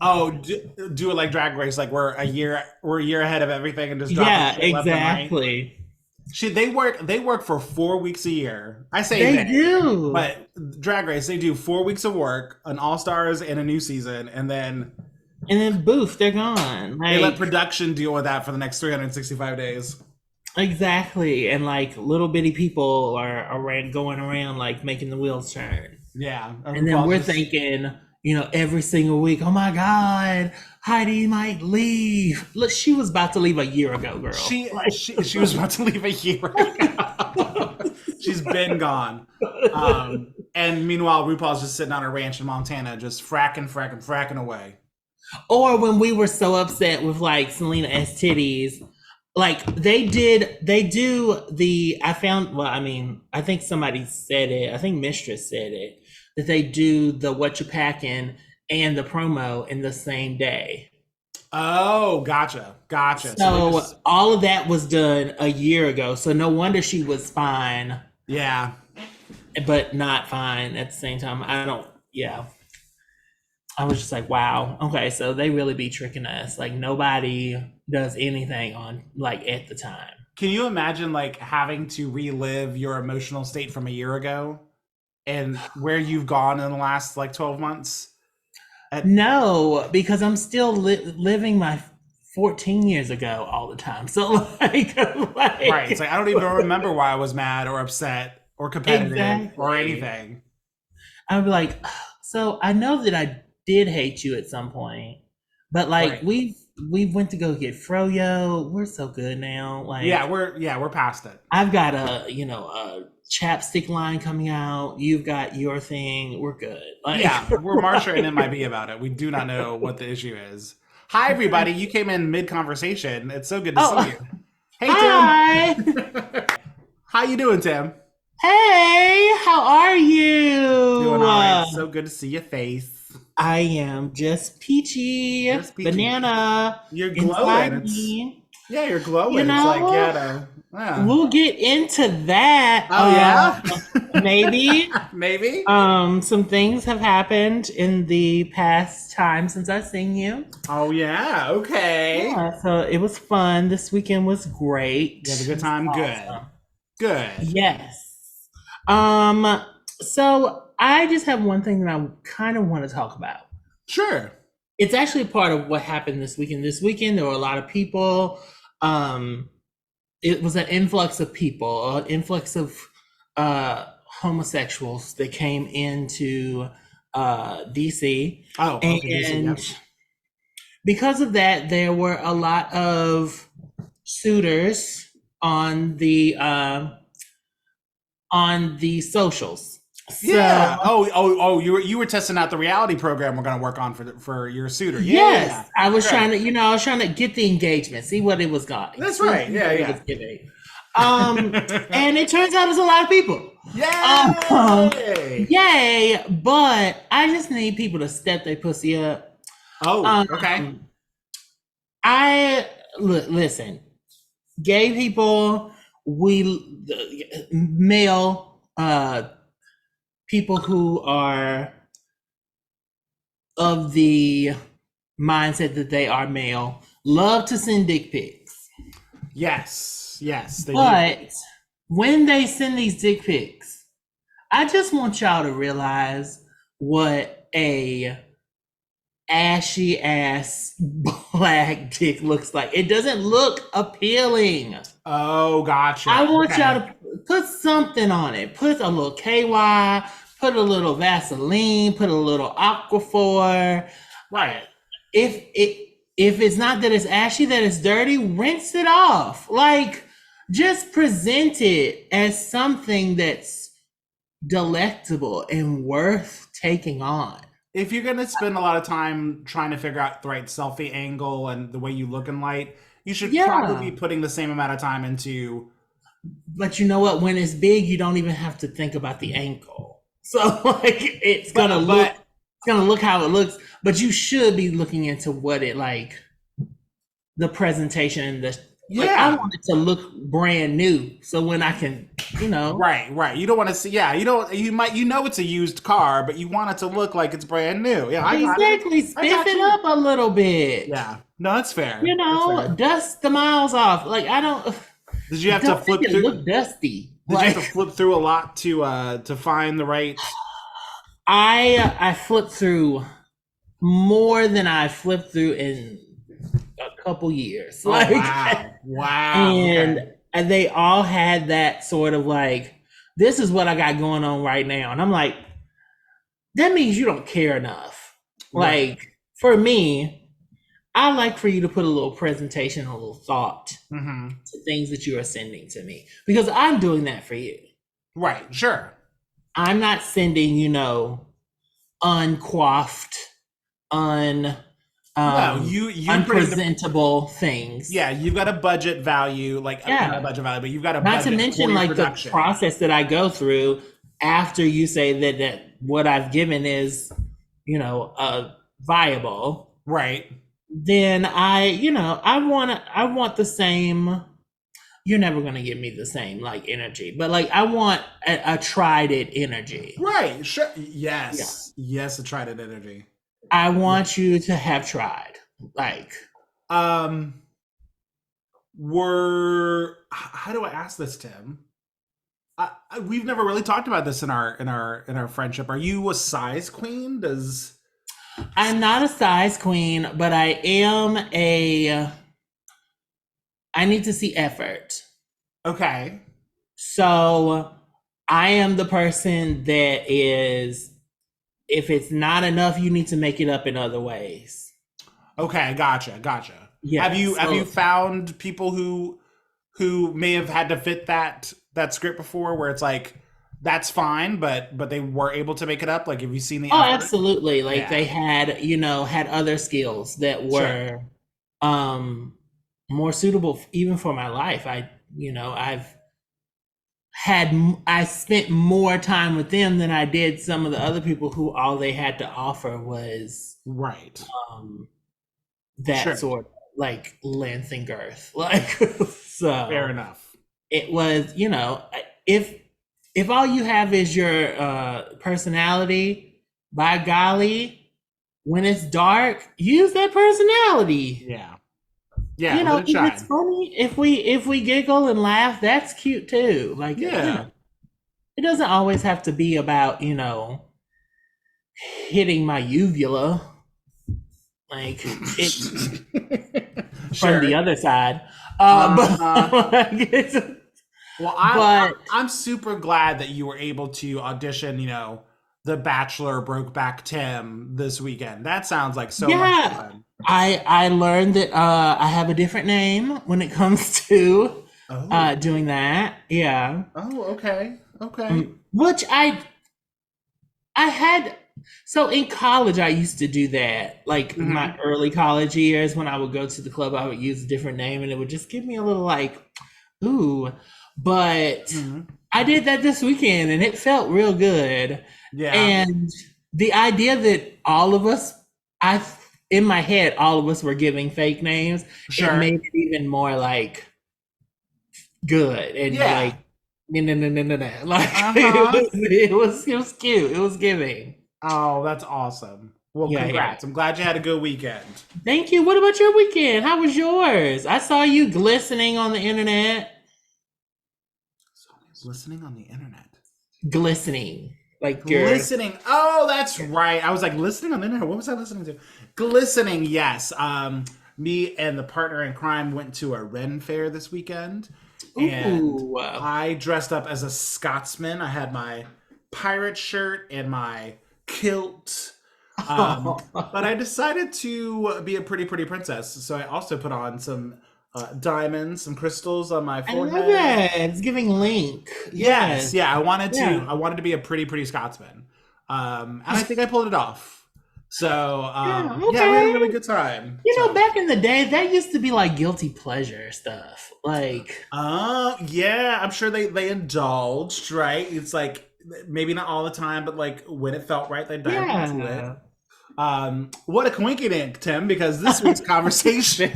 Oh, do it like Drag Race, like we're a year ahead of everything and just dropping Yeah, shit left and right. exactly. They work for 4 weeks a year. I say They they, do. but Drag Race they do 4 weeks of work, an All Stars and a new season, and then And then boof, they're gone. they let Like, production deal with that for the next 365 days. exactly. And like little bitty people are around, going around like making the wheels turn. Yeah, And then RuPaul's we're just thinking, every single week, oh my God, Heidi might leave. Look, she was about to leave a year ago, girl. she was about to leave a year ago. She's been gone. And meanwhile, RuPaul's just sitting on a ranch in Montana, just fracking away. Or when we were so upset with like Selena S titties, like I found, well, I mean, I think somebody said it, I think Mistress said it, that they do the what you packing and the promo in the same day. Oh, gotcha. So they So just, all of that was done a year ago. So no wonder she was fine, yeah, but not fine at the same time. I don't, yeah. I was just like, wow, okay, so they really be tricking us. Like nobody does anything on like at the time. can you imagine like having to relive your emotional state from a year ago and where you've gone in the last like 12 months? At No, because I'm still living my 14 years ago all the time. So like, Right, it's like like I don't even remember why I was mad or upset or competitive or exactly. anything. I'd be like, so I know that I did hate you at some point, but like Right. we went to go get froyo. We're so good now. Yeah, Like we're past it. I've got a chapstick line coming out. You've got your thing. We're good. Like Yeah, we're Marsha and MIB about it. We do not know what the issue is. Hi everybody, you came in mid conversation. It's so good to see oh, you. Hey Tim. hi. How you doing, Tim? Hey, how are Doing you? all right. So good to see your face. I am just peachy Just peachy. banana You're glowing. inside It's me. Yeah, you're You glowing. It's like know, yeah, yeah. we'll get into that. Oh yeah? Maybe. Maybe? Some things have happened in the past time since I've seen you. Oh yeah. Okay. Yeah, so it was fun. This weekend was great. You have a It good was time? Good. awesome. Good. Yes. Um, so I just have one thing that I kind of want to talk about. Sure. It's actually part of what happened this weekend. This weekend, there were a lot of people. Um, it was an influx of people, an influx of homosexuals that came into DC. Oh, okay, DC, And yep. because of that, there were a lot of suitors on the socials. Yeah. So Oh, you were testing out the reality program we're gonna work on for your suitor. Yeah. yes, I was Okay. trying to, I was trying to get the engagement, see what it was got, That's see right. Yeah, what it was yeah. giving. And it turns out it's a lot of people. Um, Yay! yay! But I just need people to step their pussy up. Oh, okay. Um, I listen, gay people, male people who are of the mindset that they are male love to send dick pics. Yes, they do. But when they send these dick pics, I just want y'all to realize what a ashy ass black dick looks like. It doesn't look appealing. Oh, I gotcha. want y'all Okay. to put something on it. Put a little KY, put a little Vaseline, put a little Aquaphor. Right. If it's not that it's ashy, that it's dirty, rinse it off. Like just present it as something that's delectable and worth taking on. If you're gonna spend a lot of time trying to figure out the right selfie angle and the way you look in light, you should probably be Yeah. putting the same amount of time into. But you know what? When it's big, you don't even have to think about the ankle. So like But it's gonna look how it looks, but you should be looking into what it like the presentation, Like I Yeah. want it to look brand new. So when I can, Right. You don't want to see. Yeah, you know it's a used car, but you want it to look like it's brand new. Yeah, I got it. exactly I spiff got it you. up a little bit. Yeah. No, that's fair. That's fair. Dust the miles off. Like I don't Did you have to don't make flip it through? look dusty. Did you have to Like flip through a lot to find the right? I flipped through more than I flipped through in a couple years. Oh Like wow, wow. and Okay. and they all had that sort of like, this is what I got going on right now. And I'm like, that means you don't care enough. Right. Like for me, I like for you to put a little presentation, a little thought Mm-hmm. to things that you are sending to me because I'm doing that for you. Right. Sure. I'm not sending, uncoiffed, un No, you put in the unpresentable things. yeah. You've got a budget value, like not a Yeah. budget value, but you've got a Not to budget for mention your like the production. process that I go through after you say that what I've given is, viable. Right. Then I want the same. You're never gonna give me the same like energy, but like I want a tried it energy. Right. Sure. Yeah. Yes. A trident energy. I want you to have tried. Like, Um. How do I ask this, Tim? We've never really talked about this in our friendship. Are you a size queen? Does I'm not a size queen, but I need to see effort. okay. So I am the person that is, if it's not enough, you need to make it up in other ways. Okay, gotcha. Yeah. Have you found people who may have had to fit that script before, where it's like that's fine, but they were able to make it up? Like, have you seen the Oh, effort? absolutely. Like Yeah. they had other skills that were more suitable even for my life. I spent more time with them than I did some of the other people who all they had to offer was Right. that Sure. sort of like length and girth. Like so Fair enough. it was, if all you have is your personality, by golly, when it's dark, use that personality. Yeah. Let it If shine. it's funny, if we giggle and laugh, that's cute too. Like Yeah. it doesn't always have to be about, hitting my uvula. Like it Sure. from the other side. Uh-huh. But Well, But- I'm super glad that you were able to audition, The Bachelor Brokeback Tim this weekend. That sounds like so much Yeah. fun. I learned that I have a different name when it comes to Oh. doing that. Yeah. Oh, okay. Okay. Which I had, so in college I used to do that. Like Mhm. my early college years when I would go to the club, I would use a different name and it would just give me a little like, ooh. But Mhm. I did that this weekend and it felt real good. Yeah. And the idea that all of us, in my head, all of us were giving fake names, Sure. it made it even more like good and Yeah. like no. Like Uh-huh. it was cute. It was giving. Oh, that's awesome. Well, Yeah, congrats. I'm glad you had a good weekend. Thank you. What about your weekend? How was yours? I saw you glistening on the internet. Listening on the internet. Glistening. Like your Listening. Oh, that's right. I was like listening on the internet. What was I listening to? Glistening. Yes. Me and the partner in crime went to a Ren fair this weekend, and Ooh. I dressed up as a Scotsman. I had my pirate shirt and my kilt. But I decided to be a pretty princess, so I also put on some diamonds, some crystals on my I forehead. love that. It's giving Link. Yes, yeah. I wanted to. Yeah. I wanted to be a pretty Scotsman, and I think I pulled it off. So Yeah, we had a okay. really good time. Back in the day, that used to be like guilty pleasure stuff. Like, yeah. I'm sure they indulged, right? It's like maybe not all the time, but like when it felt right, they dived into it. What a coinkydink, Tim, because this week's conversation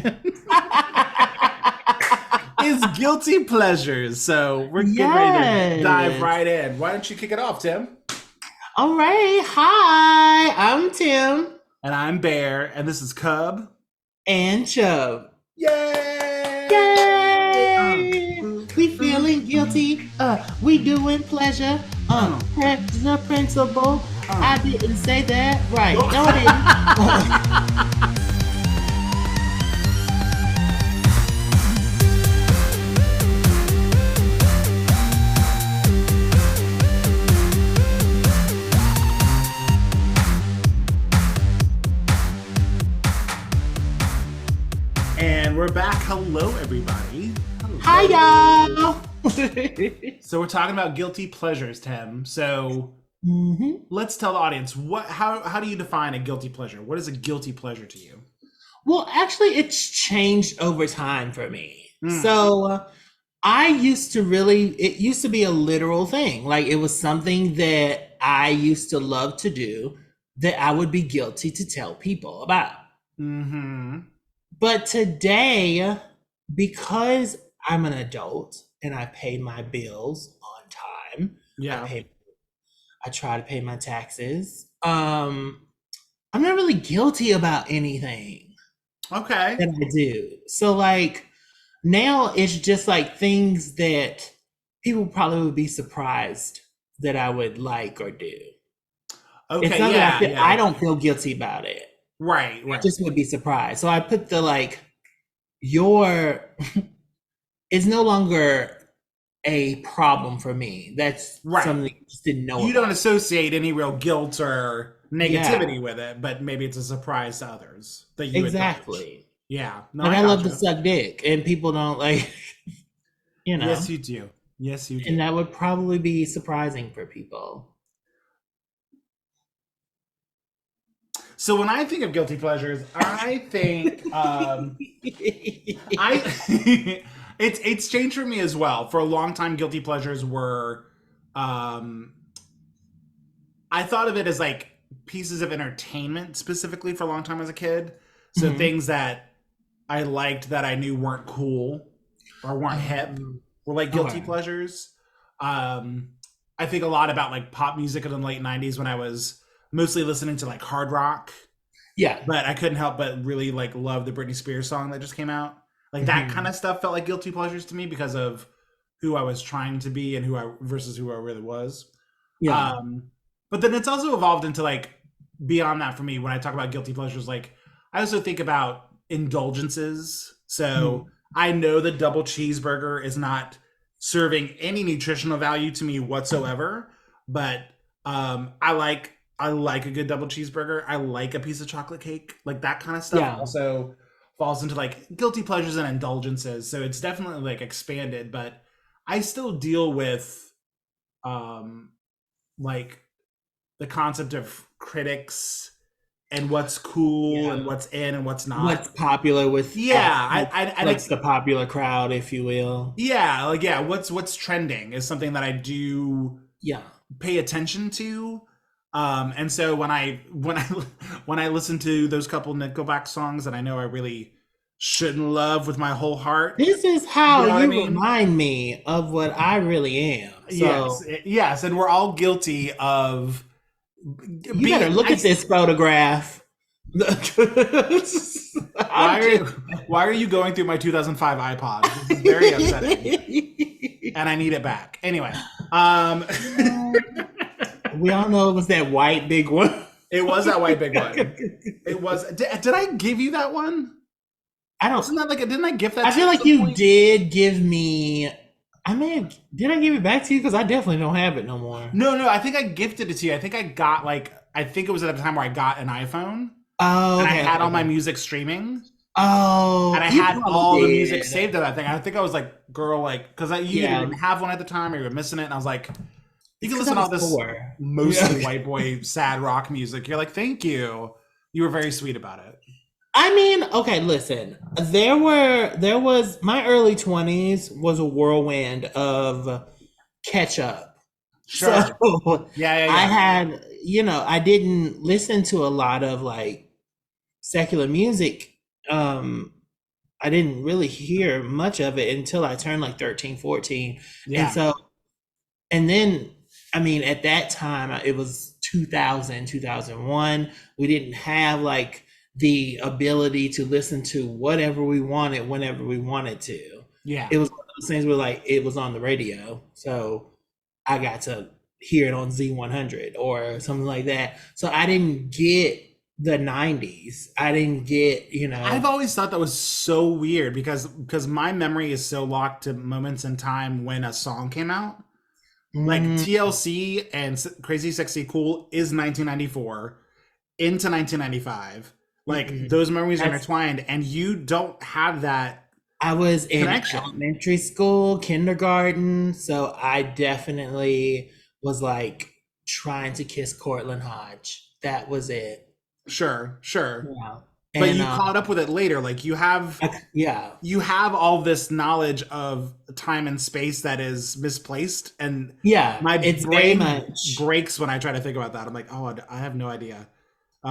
is guilty pleasures. So we're getting ready to dive Yes. right in. Why don't you kick it off, Tim? All right. Hi, I'm Tim And I'm Bear, and this is Cub. and Chub. Yay! Yay! We feeling guilty. We doing pleasure. Uh. Practice the principle. I didn't say that. Right. Oh. No, I didn't. And we're back. Hello, everybody. Hello. Hi, y'all. So we're talking about guilty pleasures, Tim. So let's tell the audience how do you define a guilty pleasure? What is a guilty pleasure to you? Well, actually, it's changed over time for me. So it used to be a literal thing. Like it was something that I used to love to do that I would be guilty to tell people about. But today, because I'm an adult and I pay my bills on time, I try to pay my taxes. I'm not really guilty about anything Okay. that I do. So like now it's just like things that people probably would be surprised that I would like or do. Okay. It's not that I don't feel guilty about it. Right. I just would be surprised. So I put the like it's no longer a problem for me. That's something you just didn't know. You don't associate any real guilt or negativity with it, but maybe it's a surprise to others that you exactly. Yeah. No, like I love to suck dick, and people don't like. Yes, you do. Yes, you do. And that would probably be surprising for people. So when I think of guilty pleasures, I think it's changed for me as well. For a long time, guilty pleasures were I thought of it as like pieces of entertainment specifically for a long time as a kid. So things that I liked that I knew weren't cool or weren't hip were like guilty pleasures. I think a lot about like pop music in the late 90s when I was mostly listening to like hard rock. Yeah. But I couldn't help but really like love the Britney Spears song that just came out. Like that kind of stuff felt like guilty pleasures to me because of who I was trying to be and versus who I really was. Yeah. But then it's also evolved into like beyond that for me when I talk about guilty pleasures. Like I also think about indulgences. So I know the double cheeseburger is not serving any nutritional value to me whatsoever, but I like a good double cheeseburger. I like a piece of chocolate cake. Like that kind of stuff also falls into like guilty pleasures and indulgences. So it's definitely like expanded, but I still deal with like the concept of critics and what's cool and what's in and what's not. What's popular with I like the popular crowd, if you will. Yeah, like what's trending is something that I do pay attention to. And so when I listen to those couple Nickelback songs that I know I really shouldn't love with my whole heart, this is how you remind me of what I really am. So. Yes, and we're all guilty of. You better look at this photograph. Why are you going through my 2005 iPod? This is very upsetting, and I need it back. Anyway, we all know it was that white big one. It was that white big one. It was. Did I give you that one? I don't. Isn't that like? Didn't I give that? I feel like you did give me. Did I give it back to you? Because I definitely don't have it no more. No. I think I gifted it to you. I think I got I think it was at the time where I got an iPhone. Oh, and I had all my music streaming. Oh, and I had all the music saved to that thing. I think I was like, girl, like, because you didn't have one at the time, or you were missing it, and I was like, you can listen to all this mostly white boy sad rock music. You're like, thank you. You were very sweet about it. I mean, okay, listen. There was my early 20s was a whirlwind of catch up. Sure. So yeah. I had, I didn't listen to a lot of like secular music I didn't really hear much of it until I turned like 13, 14. And Yeah. so, and then, I mean, at that time, it was 2000, 2001. We didn't have like the ability to listen to whatever we wanted whenever we wanted to. Yeah. It was one of those things where like it was on the radio. So I got to hear it on Z100 or something like that. So I didn't get the 90s. I didn't get, I've always thought that was so weird because my memory is so locked to moments in time when a song came out. Like mm, TLC and Crazy Sexy Cool is 1994 into 1995. Like mm-mm. those memories are That's intertwined, and you don't have that I was in connection. elementary school, kindergarten, so I definitely was like trying to kiss Cortland Hodge. That was it. Sure, sure. Yeah. But And you caught up with it later. Like yeah, you have all this knowledge of time and space that is misplaced, and yeah, my it's very brain much breaks when I try to think about that. I'm like, oh, I have no idea.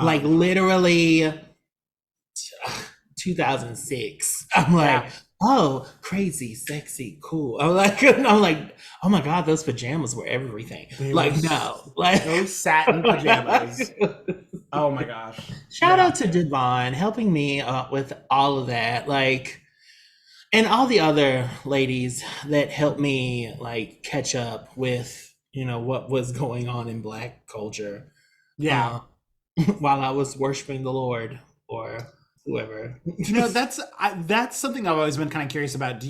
like Um, literally 2006. I'm like, yeah, oh, crazy, sexy, cool. I'm like, oh my God, those pajamas were everything. they were Like, no, like, those satin pajamas. Oh my gosh. shout Yeah. out to Devon helping me with all of that. Like, and all the other ladies that helped me like catch up with, what was going on in Black culture Yeah. uh, while I was worshiping the Lord or whoever. That's something I've always been kind of curious about.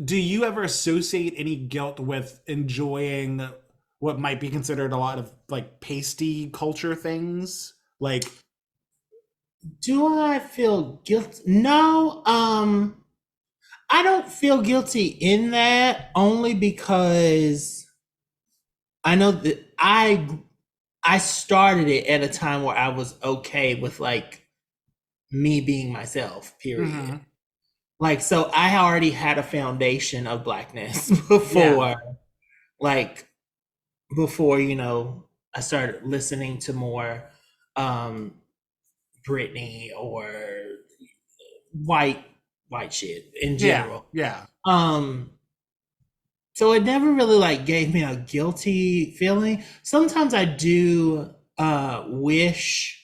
Do you ever associate any guilt with enjoying what might be considered a lot of like pasty culture things? Like, Do I feel guilty? No, I don't feel guilty in that only because I know that I started it at a time where I was okay with like me being myself, period. mhm. Like so I already had a foundation of blackness Yeah, like before, I started listening to more um Britney or white white shit in yeah, general. yeah. Um, so it never really like gave me a guilty feeling. Sometimes I do wish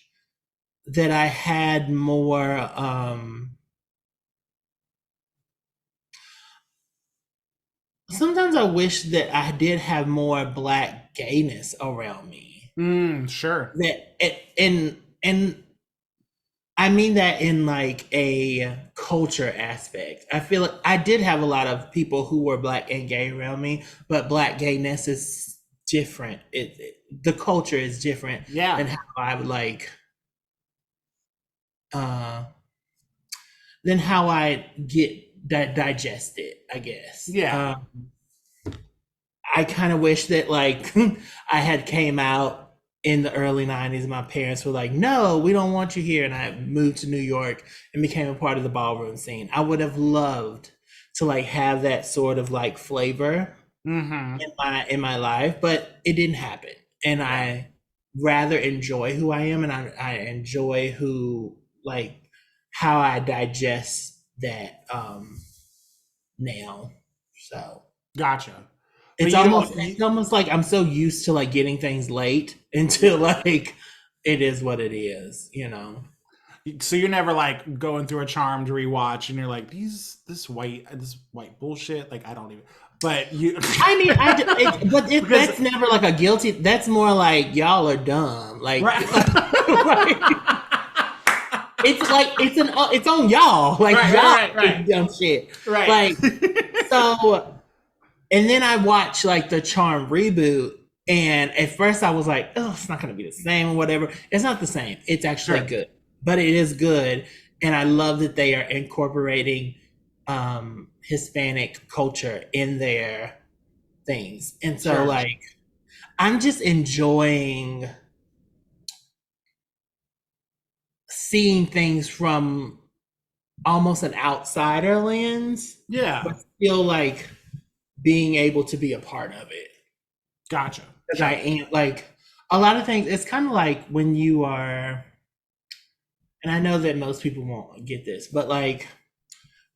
that I had more sometimes I wish that I did have more black gayness around me. Sure. That and I mean that in like a culture aspect. I feel like I did have a lot of people who were black and gay around me, but black gayness is different. The culture is different Yeah, than how I would like uh than how I get that digest it, I guess. yeah, I kind of wish that like I had came out in the early 90s and my parents were like, no, we don't want you here. And I moved to New York and became a part of the ballroom scene. I would have loved to like have that sort of like flavor mm-hmm. in my life, but it didn't happen. And Yeah, I rather enjoy who I am and I enjoy who like how I digest that now. So gotcha. But it's you almost don't. it's almost like I'm so used to like getting things late until like it is what it is. So you're never like going through a Charmed rewatch, and you're like, this white bullshit. Like I don't even. But you, I mean, but because that's never like a guilty. That's more like y'all are dumb. Like, right, like it's on y'all. Like right, y'all right, is right, dumb shit. right, Like right. so, and then I watched like the Charm reboot, and at first I was like, oh, it's not gonna be the same or whatever. It's not the same. It's actually Sure, good, but it is good, and I love that they are incorporating Hispanic culture in their things, and so sure, like I'm just enjoying seeing things from almost an outsider lens, yeah, but still like being able to be a part of it. gotcha, Because I gotcha. am like a lot of things. It's kind of like when you are and I know that most people won't get this, but like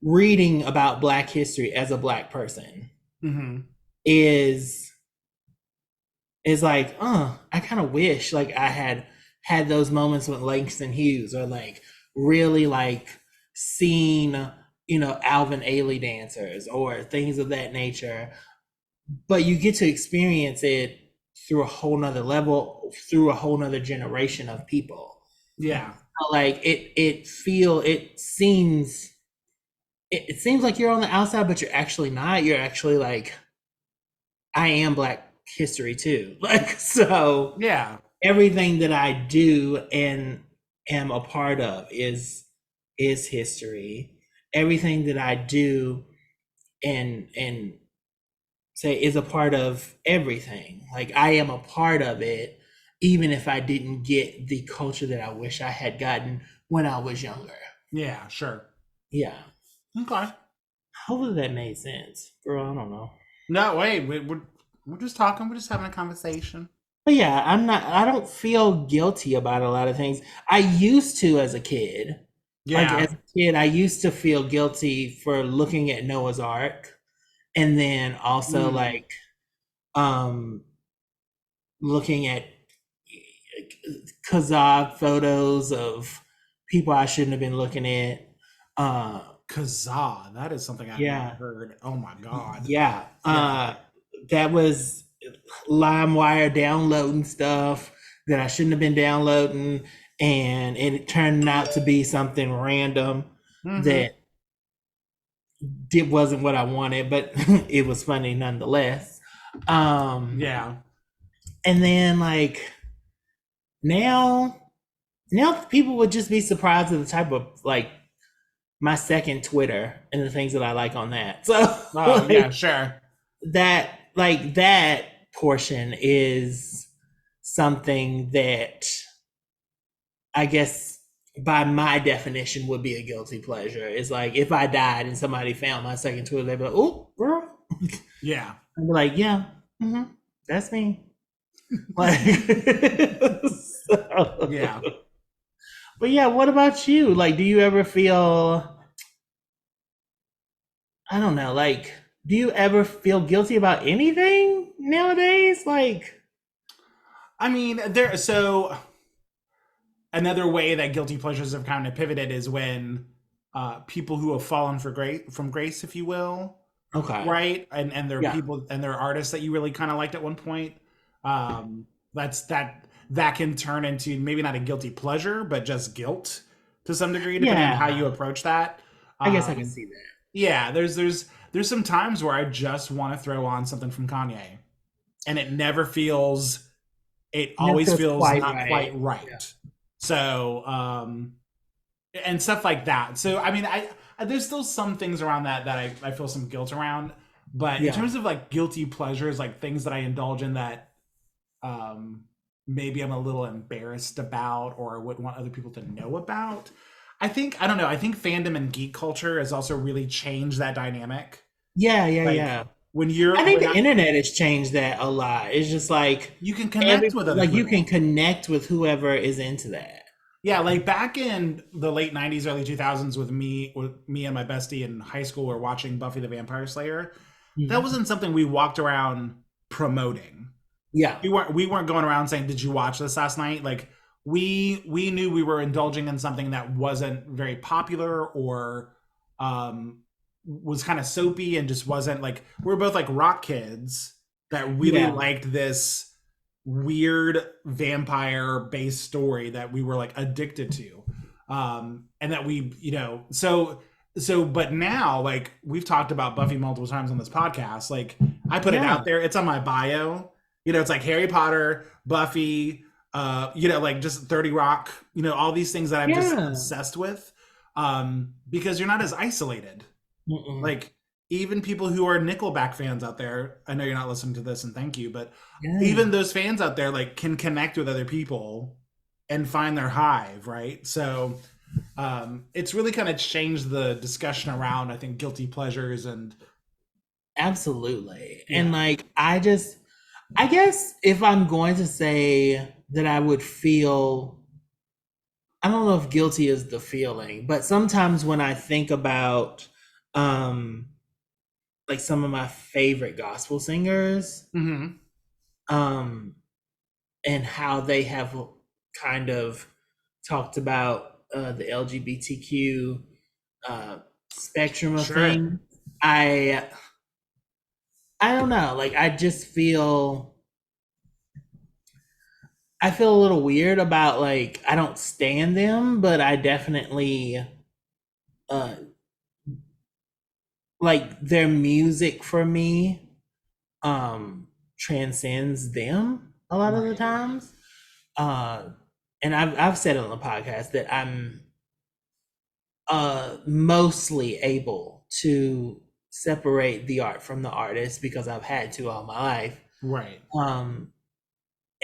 reading about Black history as a Black person Mm-hmm. is like, I kind of wish like I had those moments with Langston Hughes, or like really like seen, Alvin Ailey dancers or things of that nature. But you get to experience it through a whole nother level, through a whole nother generation of people. Yeah. Like it seems like you're on the outside, but you're actually not. You're actually like, I am Black history too. Like, so Yeah. everything that I do and am a part of is history. Everything that I do and say is a part of everything. Like, I am a part of it, even if I didn't get the culture that I wish I had gotten when I was younger. Yeah. Sure. Yeah. Okay. Hopefully that made sense. Girl, I don't know. No, wait. We're just talking. We're just having a conversation. But yeah, I don't feel guilty about a lot of things. I used to as a kid. Like Yeah. as a kid, I used to feel guilty for looking at Noah's Ark, and then also Mm. like looking at Kazakh photos of people I shouldn't have been looking at. Kazaa. That is something I've never Yeah, heard. Oh my god. yeah. Yeah. That was LimeWire downloading stuff that I shouldn't have been downloading, and it turned out to be something random Mm-hmm. that wasn't what I wanted, but it was funny nonetheless. Um, Yeah. and then like now, people would just be surprised at the type of like my second Twitter and the things that I like on that. So Oh like yeah. Sure. that portion is something that I guess by my definition would be a guilty pleasure. It's like if I died and somebody found my second Twitter, they'd be like, "Oh, girl," Yeah. I'd be like, "Yeah, that's me." Like, so, Yeah. but yeah, what about you? Like, do you ever feel, I don't know, like, do you ever feel guilty about anything nowadays? Like, I mean, there. So another way that guilty pleasures have kind of pivoted is when people who have fallen for from grace, if you will, okay, right? And there are yeah, people and there are artists that you really kind of liked at one point. That can turn into maybe not a guilty pleasure, but just guilt to some degree, depending on how you yeah, approach that. I guess I can Um, see that. yeah, there's some times where I just want to throw on something from Kanye, and it never feels. It That always feels feels quite not right. quite Yeah. right. So and stuff like that. So I mean, there's still some things around that I feel some guilt around, but in Yeah. terms of like guilty pleasures, like things that I indulge in that um, maybe I'm a little embarrassed about or wouldn't want other people to know about. I don't know. I think fandom and geek culture has also really changed that dynamic. Yeah, yeah, Like yeah. I think when the internet has changed that a lot. It's just like you can connect with other you can people. connect with whoever is into that. Yeah, like back in the late '90s, early 2000s, with me and my bestie in high school were watching Buffy the Vampire Slayer. That Mhm. wasn't something we walked around promoting. Yeah. We weren't going around saying, "Did you watch this last night?" Like we knew we were indulging in something that wasn't very popular or um was kind of soapy and just wasn't like we were both like rock kids that really Yeah. liked this weird vampire based story that we were like addicted to. And that we, but now like we've talked about Buffy multiple times on this podcast. Like I put it Yeah. out there, it's on my bio. It's like Harry Potter, Buffy, like just 30 Rock, all these things that I'm just Yeah. obsessed with. Because you're not as isolated. Mm-mm. Like even people who are Nickelback fans out there, I know you're not listening to this and thank you, but Yeah. even those fans out there like can connect with other people and find their hive, right? So it's really kind of changed the discussion around, I think, guilty pleasures and Absolutely. And yeah. like I guess if I'm going to say that I would feel, I don't don't know if guilty is the feeling, but sometimes when I think about um like some of my favorite gospel singers, Mm-hmm. um and how they have kind of talked about the LGBTQ spectrum of Sure. things. I I don't know, like I feel a little weird about, like, I don't stand them, but I definitely uh like their music for me transcends them a lot of the Right. times. Uh and I've said it on the podcast that I'm mostly able to separate the art from the artist because I've had to all my life. Right. Um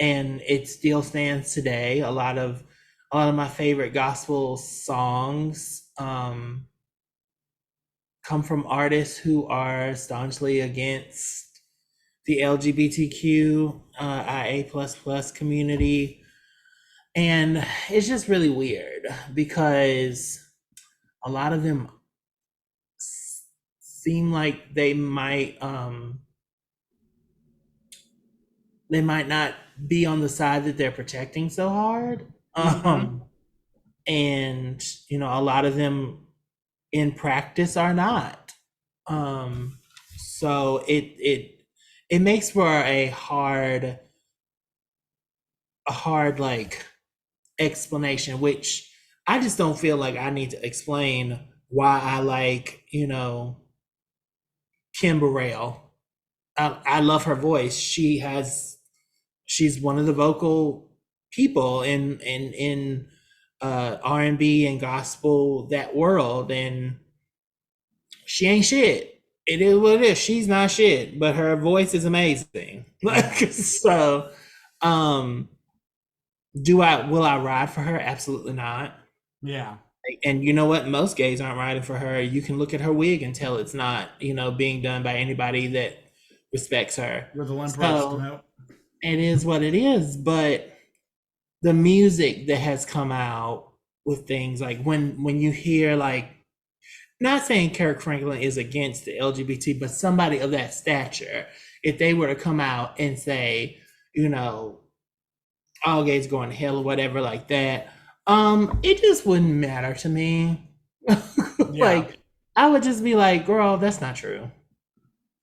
and it still stands today. A lot of my favorite gospel songs come from artists who are staunchly against the LGBTQ IA plus plus community. And it's just really weird because a lot of them seem like they might not be on the side that they're protecting so hard. Mm-hmm. And a lot of them in practice are not. So it makes for a hard like explanation, which I just don't feel like I need to explain why I like, Kim Burrell. I love her voice. She's one of the vocal people in R&B and gospel, that world, and she ain't shit. It is what it is. She's not shit, but her voice is amazing. Like, Right. so, um, will I ride for her? Absolutely not. Yeah. And you know what? Most gays aren't riding for her. You can look at her wig and tell it's not, being done by anybody that respects her. With a limp wrist. So Nope. it is what it is. But the music that has come out with things like when you hear, like, not saying Kirk Franklin is against the LGBT, but somebody of that stature, if they were to come out and say, you know, all gays going to hell or whatever like that, it just wouldn't matter to me. Yeah. Like, I would just be like, girl, that's not true.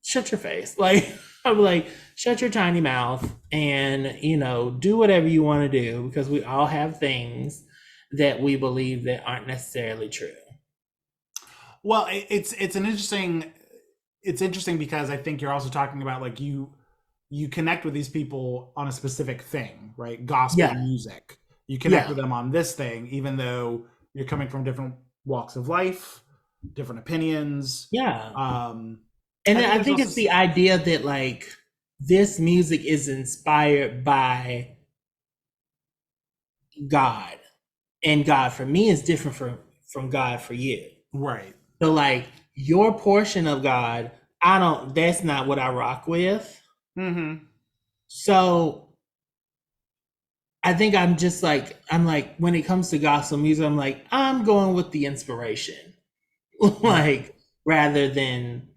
Shut your face. Like, I'm like, shut your tiny mouth and, do whatever you want to do, because we all have things that we believe that aren't necessarily true. Well, it's interesting because I think you're also talking about, like, you connect with these people on a specific thing, right? Gospel Yeah. music. You connect Yeah. with them on this thing, even though you're coming from different walks of life, different opinions. Yeah. Um, And I then think I there's think also it's the idea that, like, this music is inspired by God, and God for me is different from God for you. right. So, like, your portion of God, that's not what I rock with. Mm-hmm. So I think I'm like, when it comes to gospel music, I'm like, I'm going with the inspiration, Right. like, rather than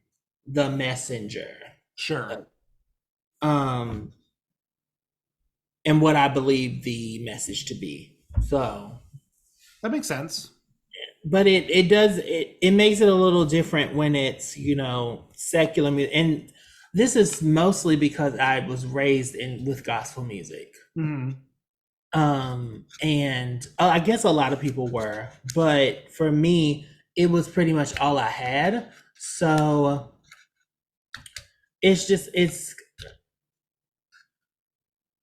the messenger. Sure. Um, and what I believe the message to be. So, That makes sense. but it makes it a little different when it's, secular music. And this is mostly because I was raised in with gospel music. Mm-hmm. And I guess a lot of people were, but for me, it was pretty much all I had. So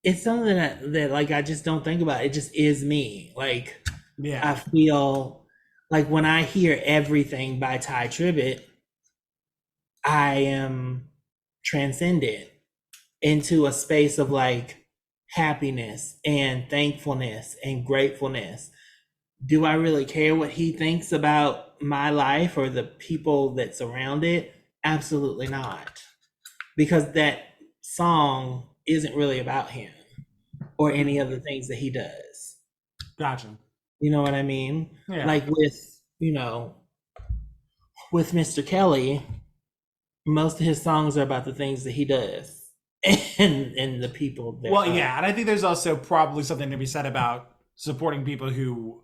it's something that like I just don't think about. It just is me. Like, I Yeah. feel like when I hear Everything by Ty Tribbett, I am transcended into a space of, like, happiness and thankfulness and gratefulness. Do I really care what he thinks about my life or the people that surround it? Absolutely not. Because that song isn't really about him or any of the things that he does. Gotcha. You know what I mean? Yeah. Like with, with Mr. Kelly, most of his songs are about the things that he does and the people Well, that yeah, and I think there's also probably something to be said about supporting people who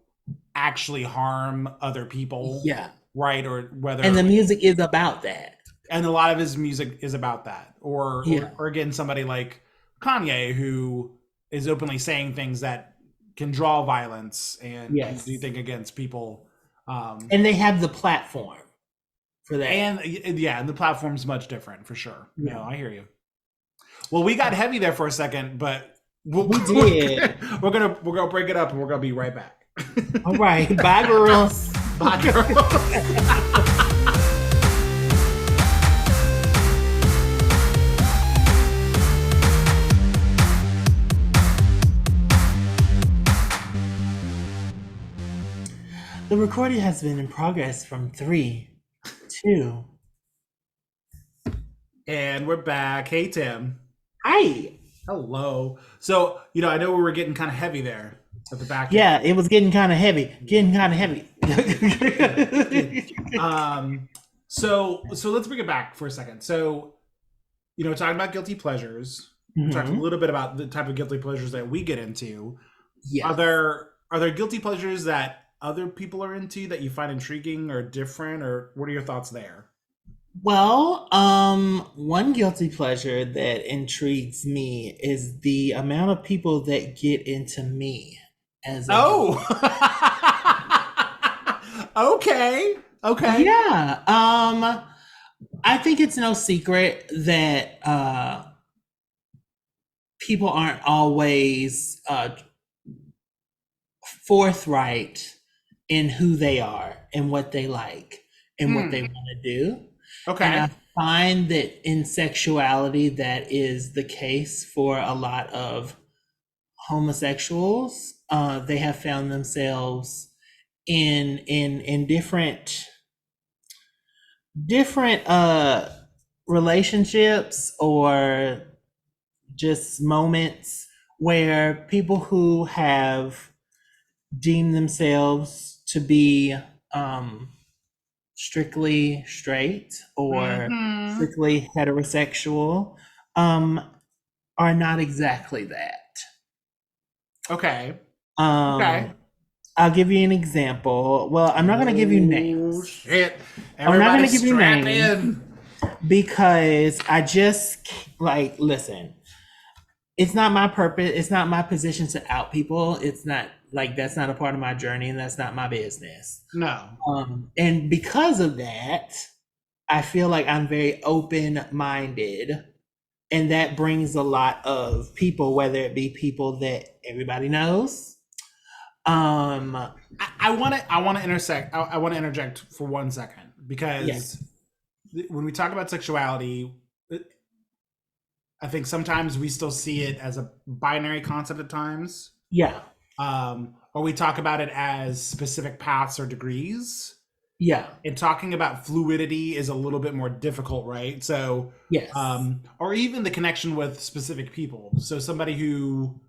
actually harm other people, yeah. right? Or And whether, the music is about that. and a lot of his music is about that, Yeah. or again, somebody like Kanye who is openly saying things that can draw violence and do you Yes. think against people, um, And they have the platform for that. and yeah, and the platform's much different for sure. No, Yeah. I hear you. Well, we got heavy there for a second, but We did. we're gonna break it up and we're gonna be right back. All right. Bye, girls. Bye, girls. The recording has been in progress from 3, 2. And we're back. Hey, Tim. Hi. Hello. So, I know we were getting kind of heavy there at the back Yeah, it was getting kind of heavy. end. So let's bring it back for a second. So, talking about guilty pleasures, we talked a Mhm. little bit about the type of guilty pleasures that we get into. Yes. Are there guilty pleasures that other people are into that you find intriguing or different, or what are your thoughts there? Well, one guilty pleasure that intrigues me is the amount of people that get into me as a guilty. Oh, okay, okay. Yeah. I think it's no secret that people aren't always forthright in who they are and what they like and what they Hmm. want to do. And Okay. I find that in sexuality, that is the case for a lot of homosexuals. They have found themselves in different relationships or just moments where people who have deemed themselves to be um, strictly straight or Hmm. strictly heterosexual um, are not exactly that. Okay. Okay. Um, I'll give you an example. Well, I'm not going to give you Oh names. shit! I'm not Everybody going to give you strap names in. because I just like listen. It's not my purpose. It's not my position to out people. It's not like that's not a part of my journey, and that's not my business. No. And because of that, I feel like I'm very open minded. And that brings a lot of people, whether it be people that everybody knows. Um, I want to intersect. I want to interject for 1 second yes, because when we talk about sexuality, I think sometimes we still see it as a binary concept at times, yeah, or we talk about it as specific paths or degrees. yeah, And talking about fluidity is a little bit more difficult, right? So, yes. or even the connection with specific people. So somebody who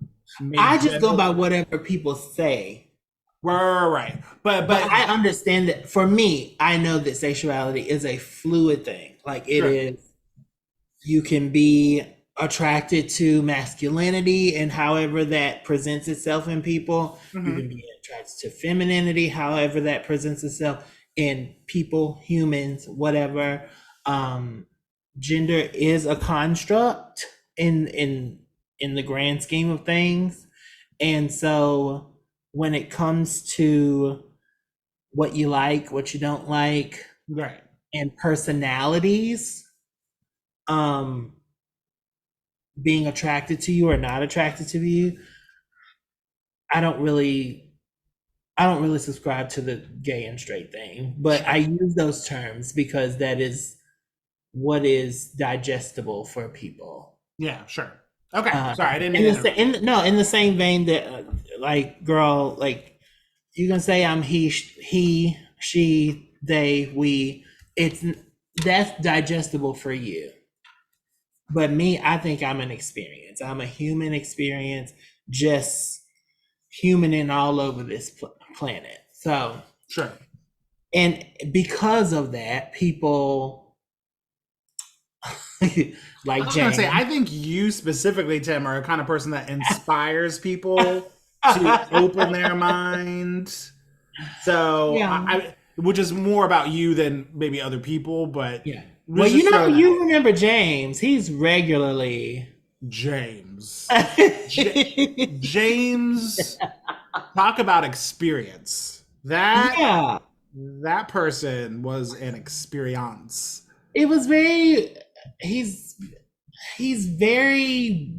may I just go by generally, whatever people say. right. But But I understand that for me, I know that sexuality is a fluid thing. Like it sure. is, you can be attracted to masculinity and however that presents itself in people. You Hmm. can be attracted to femininity, however that presents itself in people, humans, whatever. Um, Gender is a construct in the grand scheme of things. And so when it comes to what you like, what you don't like, Right. and personalities, um, being attracted to you or not attracted to you, I don't really I don't really subscribe to the gay and straight thing, but I Sure. use those terms because that is what is digestible for people. Yeah, sure. Okay. Uh, Sorry, I didn't mean in to the interrupt. no, in the same vein that like girl, like you can say I'm he, she, they, we. It's that's digestible for you. But me, I think I'm an experience. I'm a human experience, just human in all over this planet. So, Sure. and because of that, people I like was gonna say, James. I think you specifically, Tim, are a kind of person that inspires people to open their mind. So Yeah. which is more about you than maybe other people, but Yeah. Well, let's just throw that you remember James. He's regularly James. James, talk about experience. Yeah. That person was an experience. It was very he's he's very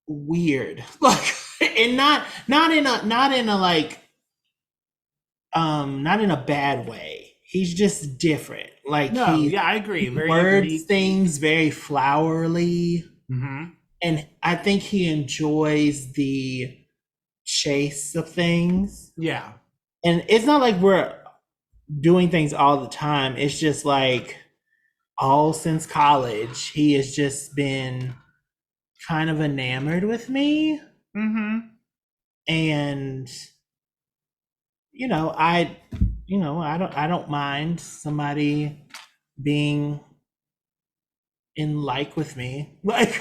weird. Like, and not in a like not in a bad way. He's just different. Like No, he yeah, I agree. Very words unique. things very flowery. Hmm. And I think he enjoys the chase of things. Yeah. And it's not like we're doing things all the time. It's just like all since college, he has just been kind of enamored with me. Hmm. And I don't mind somebody being in like with me. Like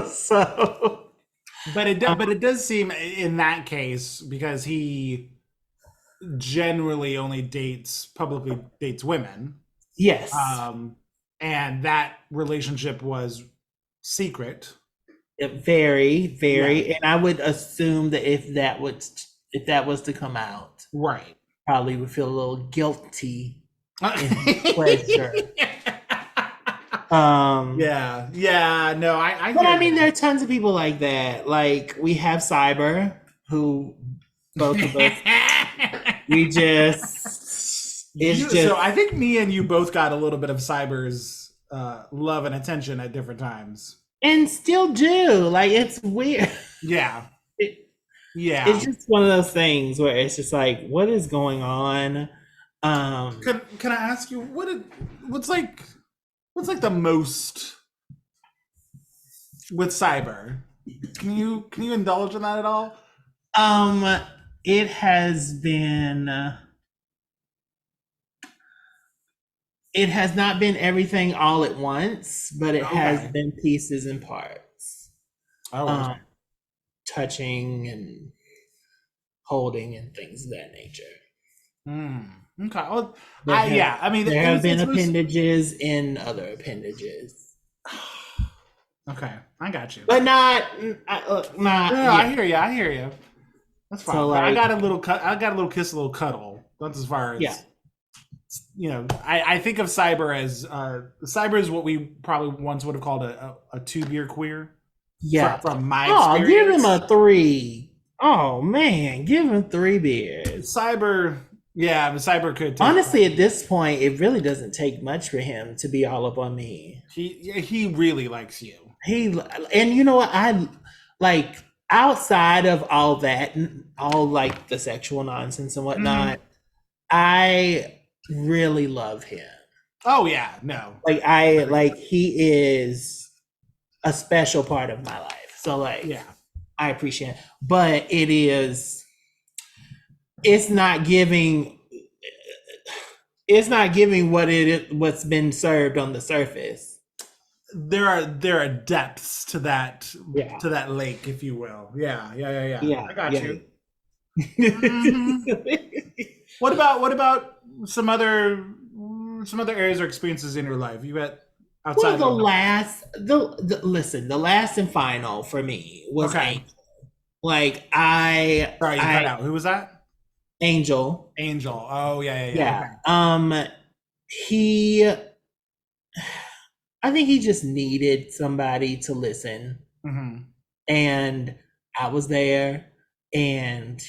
so But it does seem in that case because he generally only publicly dates women. yes. Um, and that relationship was secret. Very, Yeah. very, and I would assume that if that was to come out, Right. probably would feel a little guilty in pleasure. Um, Yeah. Yeah. No, I but hear I mean, you. there are tons of people like that. Like we have Cyber, who both of us, we just, it's So just, I think me and you both got a little bit of Cyber's love and attention at different times. and still do. Like it's weird. Yeah. It, it's Yeah. just one of those things where it's just like, what is going on? Um, Can I ask you what's like the most with Cyber? Can you indulge in that at all? um, it has been. It has not been everything all at once, but it has Okay. been pieces and parts. Oh, Um, okay. touching and holding and things of that nature. Hmm. Okay. Well, There have yeah. I mean, there have been it's most. appendages in other appendages, Okay, I got you. but No, not no, I yeah. hear you. I hear you. That's So fine. But I like got a little cut. I got a little kiss, a little cuddle. That's as far yeah, as I think of cyber is what we probably once would have called a two-beer queer yeah. from my Oh, give him experience. a 3. Oh man, give him 3 beers. Cyber, yeah, but cyber could take Honestly, at this point, it really doesn't take much for him to be all up on me. he really likes you. And you know what? I like outside of all that, all like the sexual nonsense and Hmm. whatnot, I really love him. Oh yeah, no. He is a special part of my life. So like Yeah. I appreciate it. But it's not giving it's not giving what's been served on the surface. There are depths Yeah. to that lake, if you will. Yeah, yeah, yeah, yeah. Yeah. I got Yeah. you. Hmm. What about some other areas or experiences in your life you had Well, outside of the last and final for me was okay. Angel. Like Sorry, you cut out. Who was that? Angel. Angel. Oh yeah, yeah, yeah. Yeah. Okay. He I think he just needed somebody to listen. Hmm. And I was there and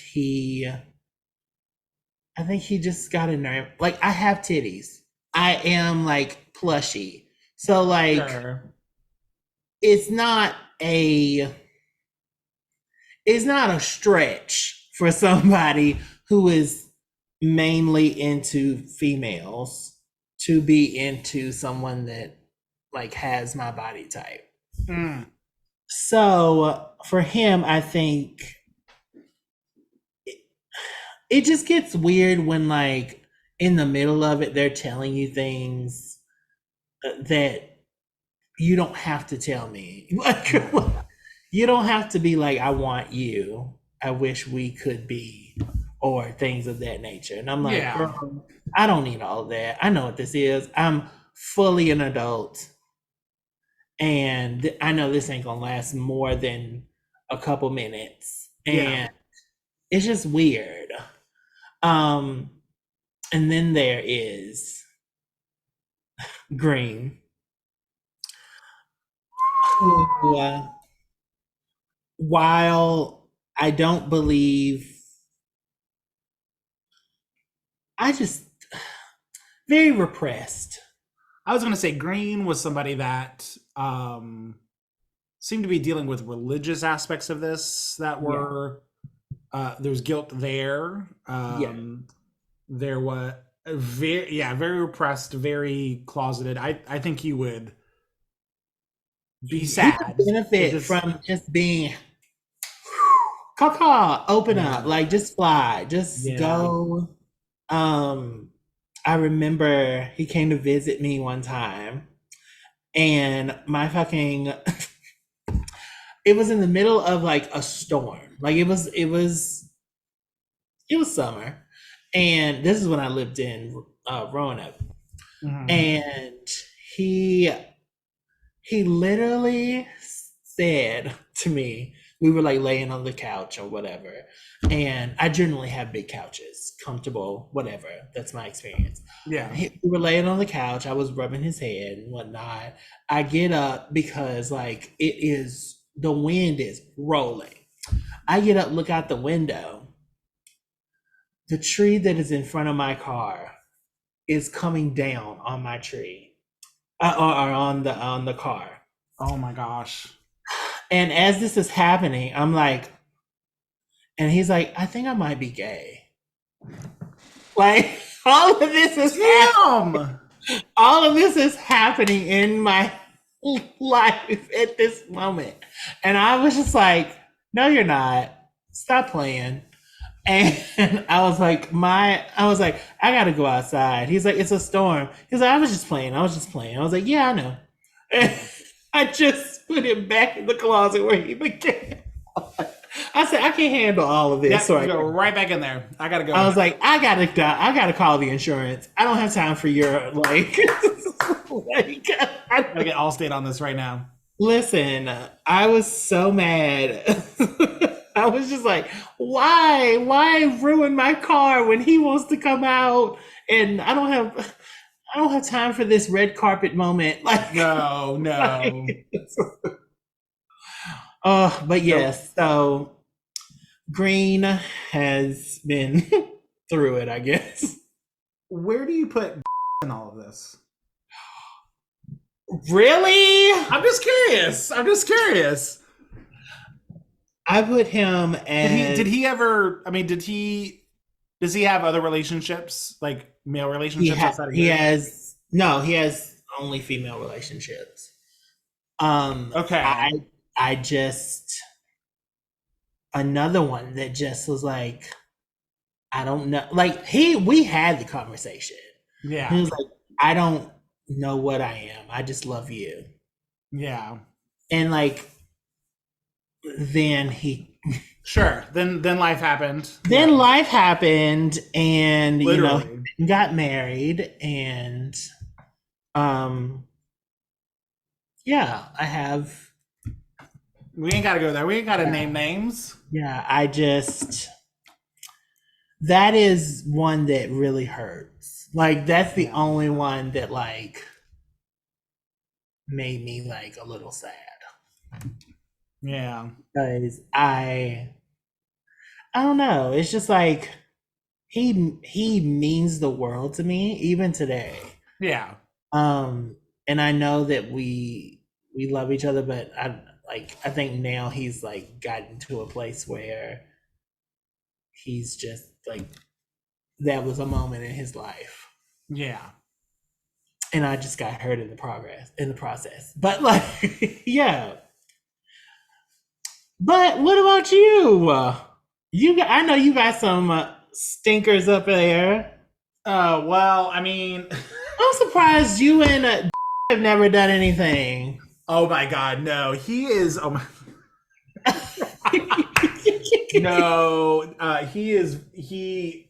I think he just got a nerve. Like I have titties. I am like plushy. So like Sure. it's not a it's not a stretch for somebody who is mainly into females to be into someone that like has my body type. Mm. So for him, I think it just gets weird when like in the middle of it they're telling you things that you don't have to tell me. Like you don't have to be like, I want you. I wish we could be, or things of that nature. And I'm like, Yeah. girl, I don't need all of that. I know what this is. I'm fully an adult. And I know this ain't gonna last more than a couple minutes. Yeah. And it's just weird. Um, and then there is Green, who, while I don't believe, I just very repressed. I was going to say Green was somebody that seemed to be dealing with religious aspects of this that Yeah. were there's guilt there. Yeah. There was very repressed, very closeted. I think he would be He sad. could benefit from just being caca, open up, like just fly, just go. I remember he came to visit me one time, and my fucking it was in the middle of like a storm. Like it was summer, and this is when I lived in Roanoke. Mhm. And he literally said to me, we were like laying on the couch or whatever, and I generally have big couches, comfortable, whatever. That's my experience. Yeah. We were laying on the couch. I was rubbing his head and whatnot. I get up because like the wind is rolling. I get up, look out the window. The tree that is in front of my car is coming down on my tree, or on the car. Oh my gosh. And as this is happening, I'm like, and he's like, I think I might be gay. Like all of this is all of this is happening in my life at this moment. And I was just like, no, you're not. Stop playing. And I was like, I gotta go outside. He's like, it's a storm. He's like, I was just playing. I was like, yeah, I know. And I just put him back in the closet where he began. I said, I can't handle all of this. Yeah, So I go right back in there. I gotta go. I was like, I gotta call the insurance. I don't have time for your like, like I gotta get Allstate on this right now. Listen, I was so mad. I was just like, why ruin my car when he wants to come out, and I don't have time for this red carpet moment. Like no. But yes, so Green has been through it, I guess. Where do you put in all of this? Really? I'm just curious. I put him as. Did he ever? I mean, does he have other relationships, like male relationships? He has only female relationships. Okay. I just another one that just was like, I don't know. Like we had the conversation. Yeah. He was like, I don't know what I am. I just love you. Yeah. And like, then he. Sure. Then life happened. Then life happened, and literally. Got married, and yeah, I have. We ain't gotta go there. We ain't gotta name names. Yeah, that is one that really hurts. Like that's the only one that like made me like a little sad. Yeah. Because I don't know. It's just like he means the world to me even today. Yeah. And I know that we love each other, but I think now he's like gotten to a place where he's just like, that was a moment in his life. Yeah. And I just got hurt in the process. But like, yeah. But what about you? I know you got stinkers up there. Well, I mean, I'm surprised you and have never done anything. oh my God, no, he is. Oh my. No, he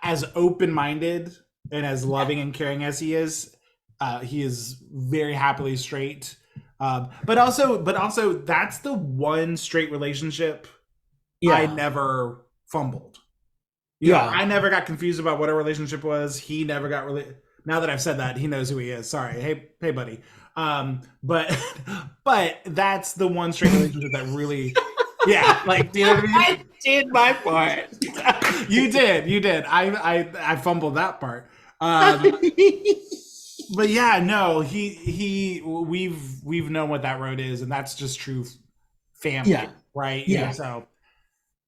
as open-minded and as loving and caring as he is very happily straight. But also, that's the one straight relationship I never fumbled. I never got confused about what a relationship was. He never got really. Now that I've said that, he knows who he is. Sorry, hey, buddy. But but that's the one straight relationship that really. Yeah, like, do you know what I mean? I did my part. You did. I fumbled that part. But yeah, no, we've known what that road is, and that's just true family, right? Yeah. So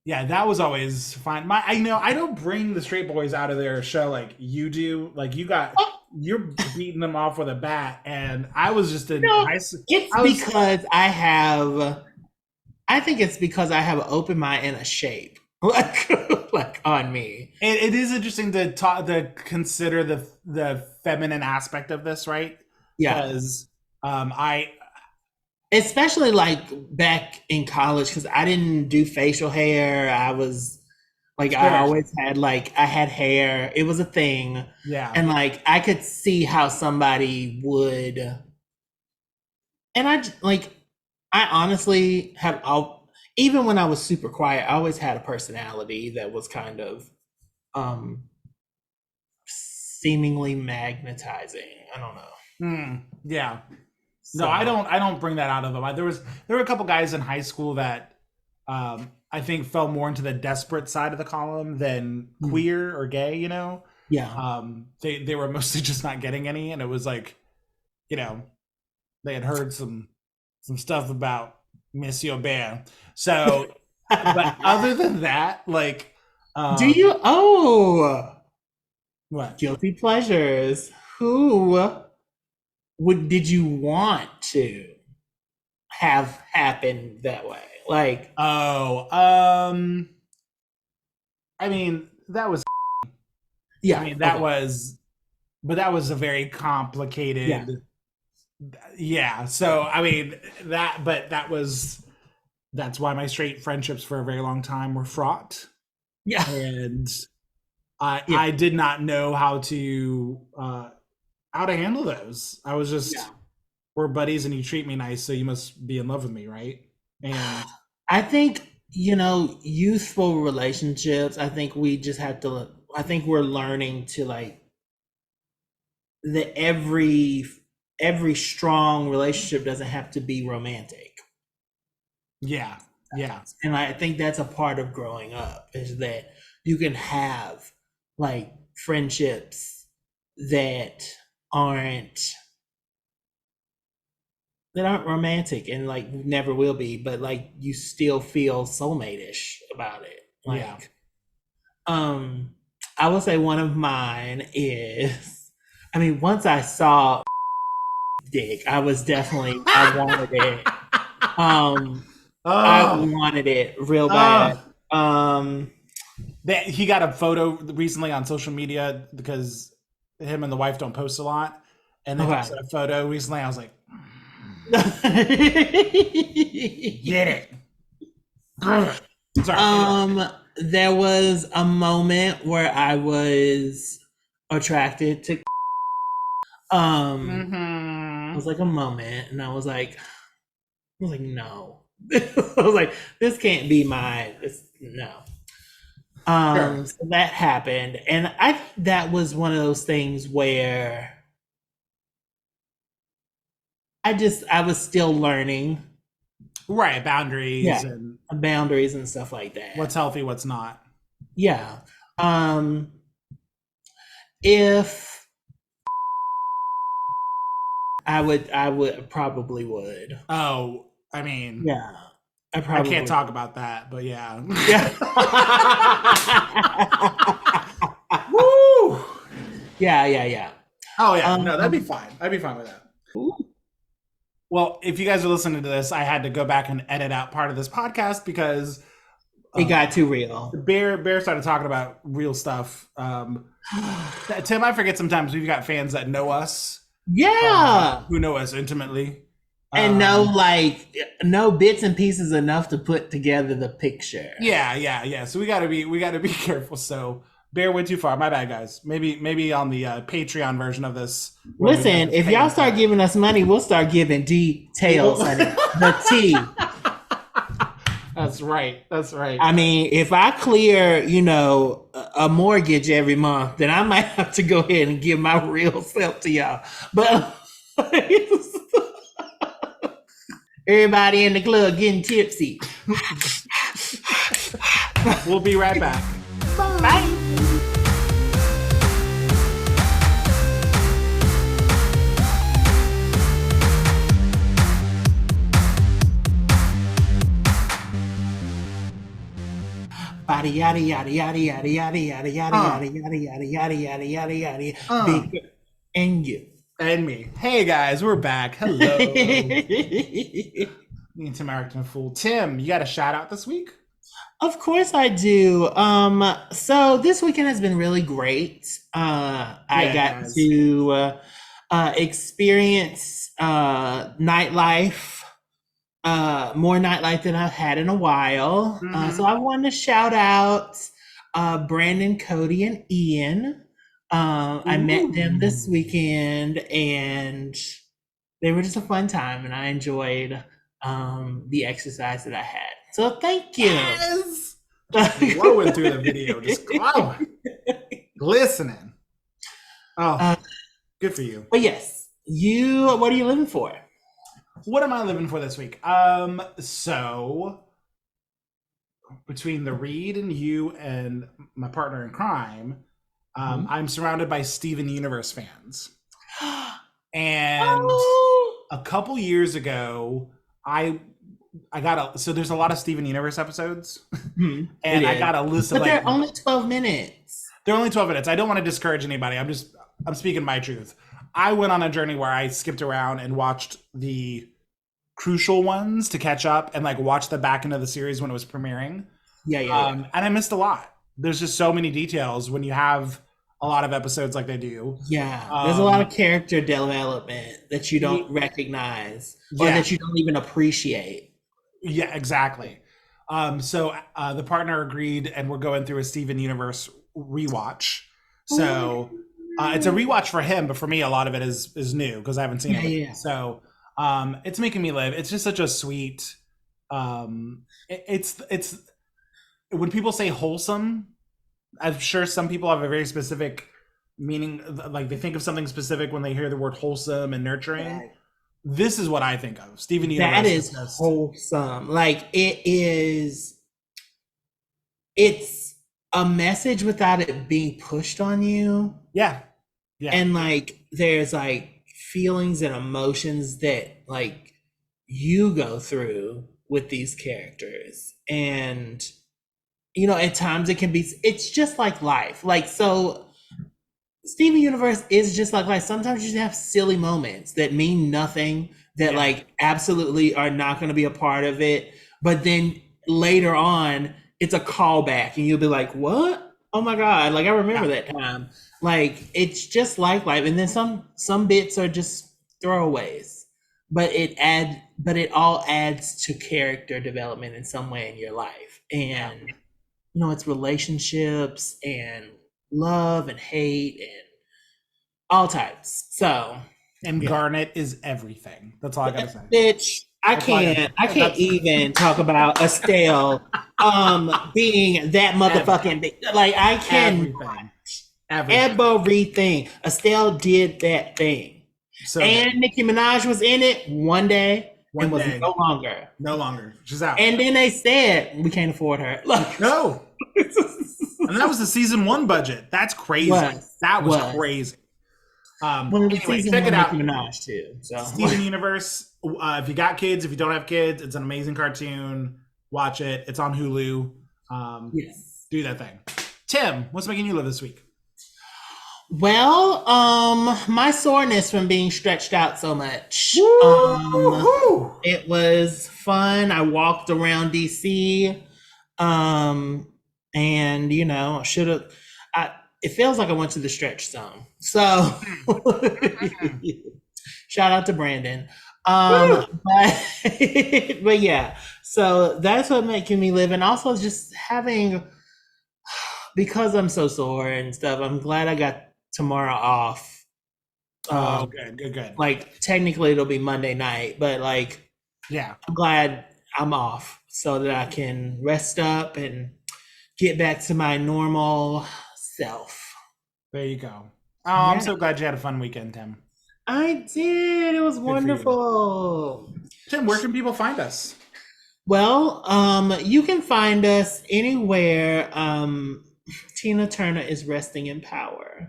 yeah, that was always fine. I don't bring the straight boys out of their show like you do. Like you're beating them off with a bat, and I was just in. I think it's because I have an open mind and a shape, like on me. It is interesting to consider the feminine aspect of this, right? Yeah, because especially like back in college, because I didn't do facial hair. I was like, I always had I had hair. It was a thing. Yeah, and like I could see how somebody would, and I honestly have, even when I was super quiet, I always had a personality that was kind of seemingly magnetizing. I don't know. Yeah. So, no, I don't bring that out of them. There were a couple guys in high school that I think fell more into the desperate side of the column than queer or gay, Yeah. They were mostly just not getting any, and it was like, they had heard some stuff about Monsieur Bear. So, but other than that, like, do you? What? Guilty pleasures? Who did you want to have happen that way? Like, I mean, that was. Yeah. I mean, that was, but that was a very complicated. Yeah. So I mean that's why my straight friendships for a very long time were fraught. Yeah. And I did not know how to handle those. I was just, we're buddies and you treat me nice, so you must be in love with me, right? And I think, youthful relationships, I think we just have to, I think we're learning to that every strong relationship doesn't have to be romantic. Yeah. And I think that's a part of growing up, is that you can have friendships that aren't romantic and never will be, but you still feel soulmate-ish about it. I will say one of mine is, once I saw dick, I was definitely, I wanted it. I wanted it real bad. He got a photo recently on social media because him and the wife don't post a lot, and they posted a photo recently. I was like, get it. Sorry. There was a moment where I was attracted to. It was like a moment, and I was like, no. I was like, this can't be mine. No. So that happened, and I think that was one of those things where I was still learning. Right, boundaries and boundaries and stuff like that. What's healthy, what's not. Yeah. If I probably would. Oh, I mean, yeah. I can't talk about that, but yeah. Woo! Yeah. Oh yeah, no, that'd be fine. I'd be fine with that. Ooh. Well, if you guys are listening to this, I had to go back and edit out part of this podcast because It got too real. Bear started talking about real stuff. Tim, I forget sometimes we've got fans that know us. Yeah. Who know us intimately. And no bits and pieces enough to put together the picture. Yeah. So we gotta be careful. So Bear went too far. My bad, guys. Maybe on the Patreon version of this. Listen, if y'all start giving us money, we'll start giving details, honey. The tea. That's right. I mean, if I clear, a mortgage every month, then I might have to go ahead and give my real self to y'all. But everybody in the club getting tipsy. We'll be right back. Bye. Body yada yada yada yada yada yada yada yada yada yada yada yada yada bigger and you and me. Hey guys, we're back. Hello. Me and Tim Acting Fool. Tim, you got a shout out this week? Of course I do. So this weekend has been really great. I got to experience nightlife. More nightlife than I've had in a while. So I wanted to shout out Brandon, Cody, and Ian. I met them this weekend and they were just a fun time and I enjoyed the exercise that I had. So thank you. Yes. Just glowing through the video, just glowing. Glistening. Oh, good for you. But yes, what are you living for? What am I living for this week? So between the read and you and my partner in crime, I'm surrounded by Steven Universe fans. And a couple years ago, so there's a lot of Steven Universe episodes. And I got a list of they're only 12 minutes. They're only 12 minutes. I don't want to discourage anybody. I'm speaking my truth. I went on a journey where I skipped around and watched the crucial ones to catch up and watch the back end of the series when it was premiering. Yeah. And I missed a lot. There's just so many details when you have a lot of episodes like they do. Yeah. There's a lot of character development that you don't recognize or that you don't even appreciate. Yeah, exactly. So the partner agreed and we're going through a Steven Universe rewatch. So it's a rewatch for him, but for me, a lot of it is new because I haven't seen it. Yeah. So it's making me live. It's just such a sweet. It's when people say wholesome, I'm sure some people have a very specific meaning. Like they think of something specific when they hear the word wholesome and nurturing. Right. This is what I think of. Steven Universe. That is wholesome. It's a message without it being pushed on you. Yeah. And there's feelings and emotions that you go through with these characters. And at times it's just like life. So Steven Universe is just like life. Sometimes you just have silly moments that mean nothing, that absolutely are not going to be a part of it. But then later on, it's a callback and you'll be like, what? Oh my God. I remember that time. It's just like life. And then some bits are just throwaways, but it all adds to character development in some way in your life. And, it's relationships and love and hate and all types. So. And Garnet is everything. That's all I gotta say. Bitch. I can't even talk about Estelle being that motherfucking big. I can everything. Estelle did that thing. So and Nicki Minaj was in it one day and was no longer. No longer. She's out. And then they said we can't afford her. No. And that was the season 1 budget. That's crazy. That was crazy. Anyway, check it out. Minaj too, so. Steven Universe. If you got kids, if you don't have kids, it's an amazing cartoon. Watch it. It's on Hulu. Yes. Do that thing. Tim, what's making you live this week? Well, my soreness from being stretched out so much. It was fun. I walked around DC. And you know, should have. I. It feels like I went to the stretch zone. So, shout out to Brandon. Woo! But but yeah. So that's what making me live, and also just having because I'm so sore and stuff. I'm glad I got tomorrow off. Oh, Um, good. like technically it'll be Monday night, but like Yeah, I'm glad I'm off so that I can rest up and get back to my normal self. there you go. Oh, I'm Yeah, so glad you had a fun weekend, Tim. I did. It was Good for you. wonderful. Tim, where can people find us? Well, you can find us anywhere. Tina Turner is resting in power.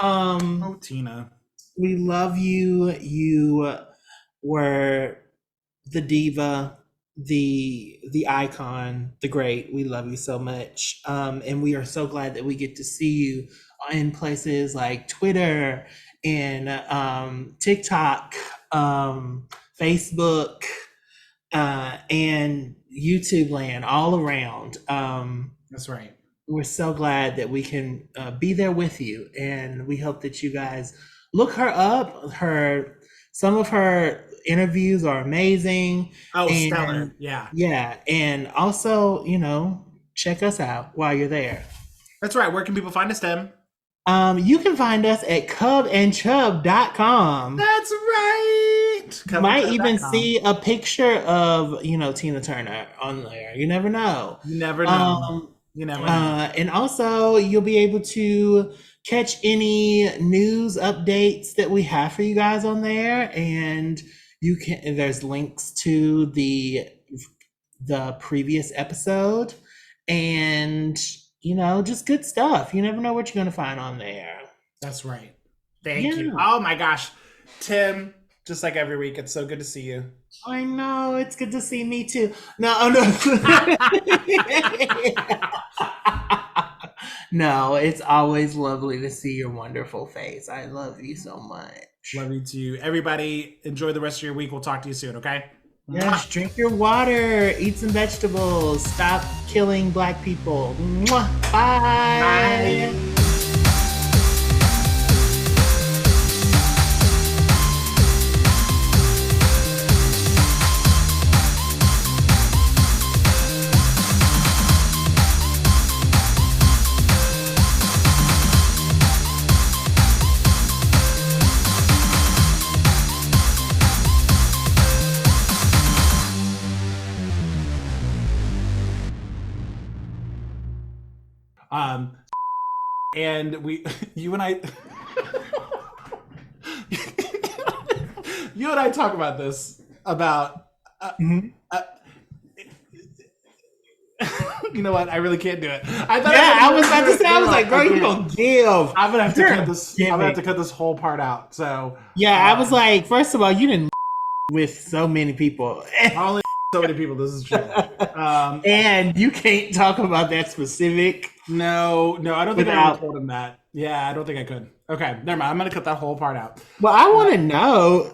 Oh, Um, Tina. we love you. You were the diva, the icon, the great. We love you so much. And we are so glad that we get to see you in places like Twitter and TikTok, Facebook, and YouTube land all around. That's right. We're so glad that we can be there with you, and we hope that you guys look her up. Some of her interviews are amazing, Oh, and stellar. Yeah. yeah, and also check us out while you're there. That's right. Where can people find us, Tim? You can find us at cubandchub.com. That's right. You might even Covercode.com. see a picture of Tina Turner on there. You never know. You never know. Um, You never know. and also, you'll be able to catch any news updates that we have for you guys on there, and there's links to the previous episode, and just good stuff. You never know what you're gonna find on there. That's right. Thank you. Yeah, Oh my gosh. Tim, just like every week, it's so good to see you. I know it's good to see me too. No, oh, no. No, it's always lovely to see your wonderful face. I love you so much. Love you too. Everybody, enjoy the rest of your week. We'll talk to you soon, okay? Yes, drink your water, eat some vegetables, stop killing black people. Mwah. Bye. Bye. Um, and you and I, you and I talk about this about. Mhm. Uh, you know what? I really can't do it. I thought Yeah, I was gonna about do to it. say, I was No, like, girl, you can't. gonna give. I'm gonna have to You're cut this. giving. I'm gonna have to cut this whole part out. So Yeah, I was like, first of all, you didn't with so many people. only so many people. This is true. And you can't talk about that specific. No, I don't think I ever Without. told him that. Yeah, I don't think I could. Okay, never mind. I'm gonna cut that whole part out. Well, I want to know